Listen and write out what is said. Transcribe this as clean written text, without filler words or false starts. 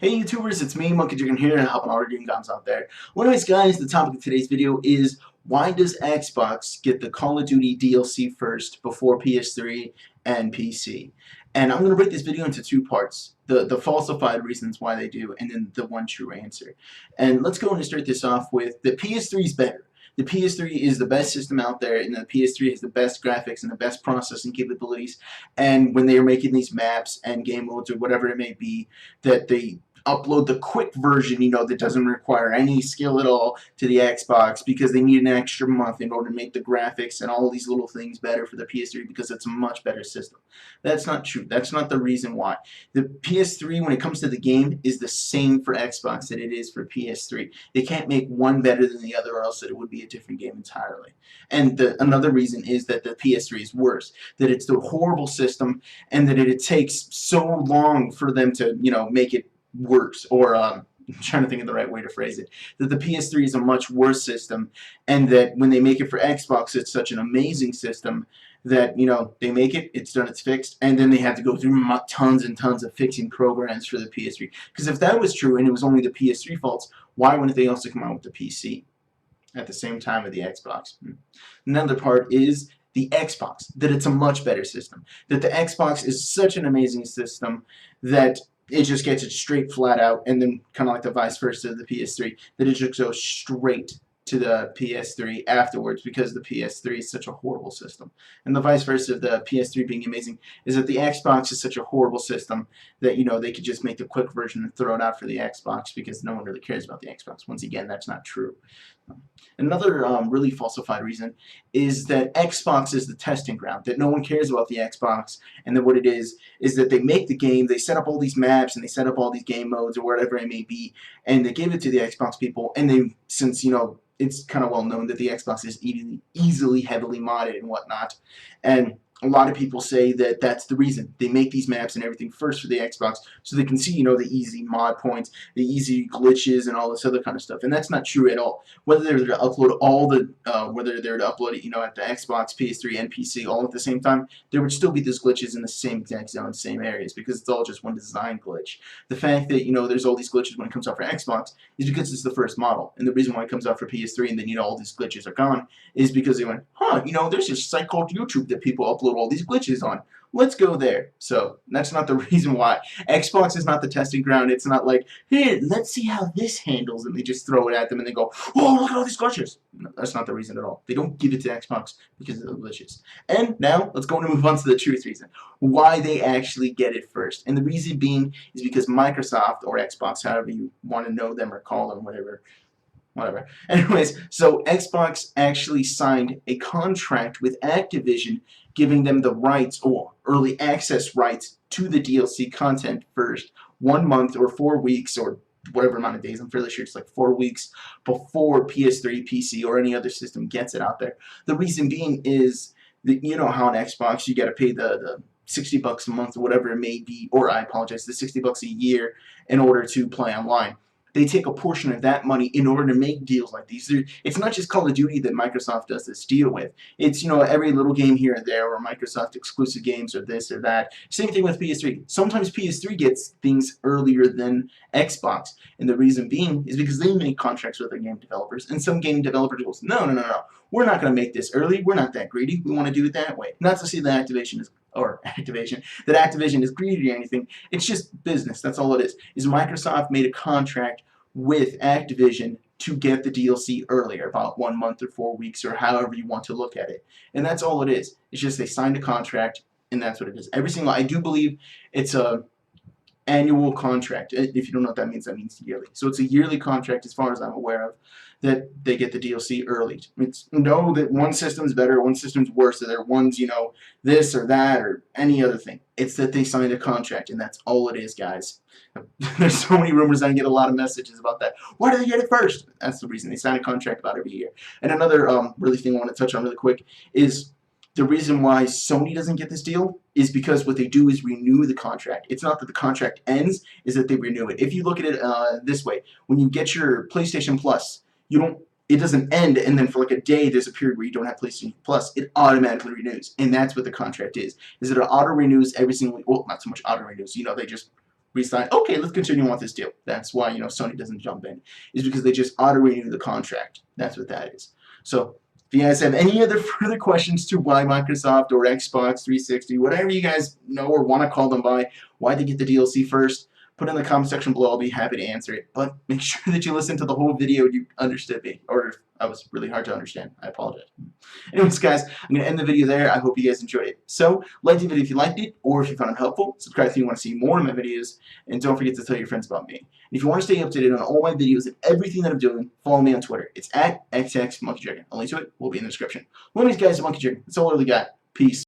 Hey YouTubers, it's me, Monkey Dragon here, and helping all our game guys out there. Well anyways guys, the topic of today's video is why does Xbox get the Call of Duty DLC first before PS3 and PC? And I'm going to break this video into two parts. The falsified reasons why they do, and then the one true answer. And let's go and start this off with the PS3 is better. The PS3 is the best system out there, and the PS3 has the best graphics and the best processing capabilities. And when they are making these maps and game modes or whatever it may be, that they upload the quick version, that doesn't require any skill at all to the Xbox because they need an extra month in order to make the graphics and all these little things better for the PS3 because it's a much better system. That's not true. That's not the reason why. The PS3, when it comes to the game, is the same for Xbox that it is for PS3. They can't make one better than the other or else it would be a different game entirely. And another reason is that the PS3 is worse, that it's the horrible system and that it takes so long for them to, make it works, or I'm trying to think of the right way to phrase it, that the PS3 is a much worse system, and that when they make it for Xbox, it's such an amazing system that, they make it, it's done, it's fixed, and then they have to go through tons and tons of fixing programs for the PS3. Because if that was true and it was only the PS3 faults, why wouldn't they also come out with the PC at the same time with the Xbox? Another part is the Xbox, that it's a much better system, that the Xbox is such an amazing system that it just gets it straight flat out, and then kind of like the vice versa of the PS3, that it just goes straight to the PS3 afterwards because the PS3 is such a horrible system. And the vice versa of the PS3 being amazing is that the Xbox is such a horrible system that, they could just make the quick version and throw it out for the Xbox because no one really cares about the Xbox. Once again, that's not true. Another really falsified reason is that Xbox is the testing ground, that no one cares about the Xbox, and that what it is that they make the game, they set up all these maps, and they set up all these game modes, or whatever it may be, and they give it to the Xbox people, and they, since, it's kind of well known that the Xbox is easily heavily modded and whatnot, and a lot of people say that that's the reason. They make these maps and everything first for the Xbox so they can see, the easy mod points, the easy glitches, and all this other kind of stuff. And that's not true at all. Whether they're to upload whether they're to upload it, at the Xbox, PS3, and PC all at the same time, there would still be these glitches in the same exact zone, same areas, because it's all just one design glitch. The fact that, there's all these glitches when it comes out for Xbox is because it's the first model. And the reason why it comes out for PS3 and then, all these glitches are gone is because they went, there's this site called YouTube that people upload all these glitches on. Let's go there. So that's not the reason why. Xbox is not the testing ground. It's not like, here, let's see how this handles, and they just throw it at them and they go, oh, look at all these glitches. No, that's not the reason at all. They don't give it to Xbox because of the glitches. And now let's go and move on to the truth reason why they actually get it first. And the reason being is because Microsoft, or Xbox, however you want to know them or call them, whatever. Anyways, so Xbox actually signed a contract with Activision giving them the rights, or early access rights, to the DLC content first, 1 month or 4 weeks or whatever amount of days. I'm fairly sure it's like 4 weeks before PS3, PC, or any other system gets it out there. The reason being is that, how on Xbox you got to pay the $60 a month or whatever it may be, or I apologize, the $60 a year in order to play online. They take a portion of that money in order to make deals like these. It's not just Call of Duty that Microsoft does this deal with. It's, every little game here and there, or Microsoft exclusive games, or this or that. Same thing with PS3. Sometimes PS3 gets things earlier than Xbox. And the reason being is because they make contracts with their game developers. And some game developers goes, no. We're not going to make this early. We're not that greedy. We want to do it that way. Not to say that Activision is greedy or anything. It's just business. That's all it is. Microsoft made a contract with Activision to get the DLC earlier, about 1 month or 4 weeks, or however you want to look at it. And that's all it is. It's just they signed a contract, and that's what it is. I do believe it's a annual contract. If you don't know what that means yearly. So it's a yearly contract, as far as I'm aware of, that they get the DLC early. It's that one system's better, one system's worse, or there one's, this or that or any other thing. It's that they signed a contract, and that's all it is, guys. There's so many rumors, I get a lot of messages about that. Why do they get it first? That's the reason. They sign a contract about every year. And another really thing I want to touch on really quick is the reason why Sony doesn't get this deal is because what they do is renew the contract. It's not that the contract ends, is that they renew it. If you look at it this way, when you get your PlayStation Plus, it doesn't end and then for like a day there's a period where you don't have PlayStation Plus. It automatically renews, and that's what the contract is that it auto renews every single week. Well, not so much auto renews, they just we decide, okay, let's continue on with this deal. That's why, Sony doesn't jump in, is because they just auto-renew the contract. That's what that is. So if you guys have any other further questions to why Microsoft or Xbox 360, whatever you guys know or want to call them by, why they get the DLC first, put it in the comment section below. I'll be happy to answer it. But make sure that you listen to the whole video and you understood me. Or if I was really hard to understand, I apologize. Anyways, guys, I'm going to end the video there. I hope you guys enjoyed it. So, like the video if you liked it, or if you found it helpful. Subscribe if you want to see more of my videos. And don't forget to tell your friends about me. And if you want to stay up to date on all my videos and everything that I'm doing, follow me on Twitter. It's at xXMonkeyDragon. A link to it will be in the description. Well, anyways, guys, Monkey Dragon. That's all I really got. Peace.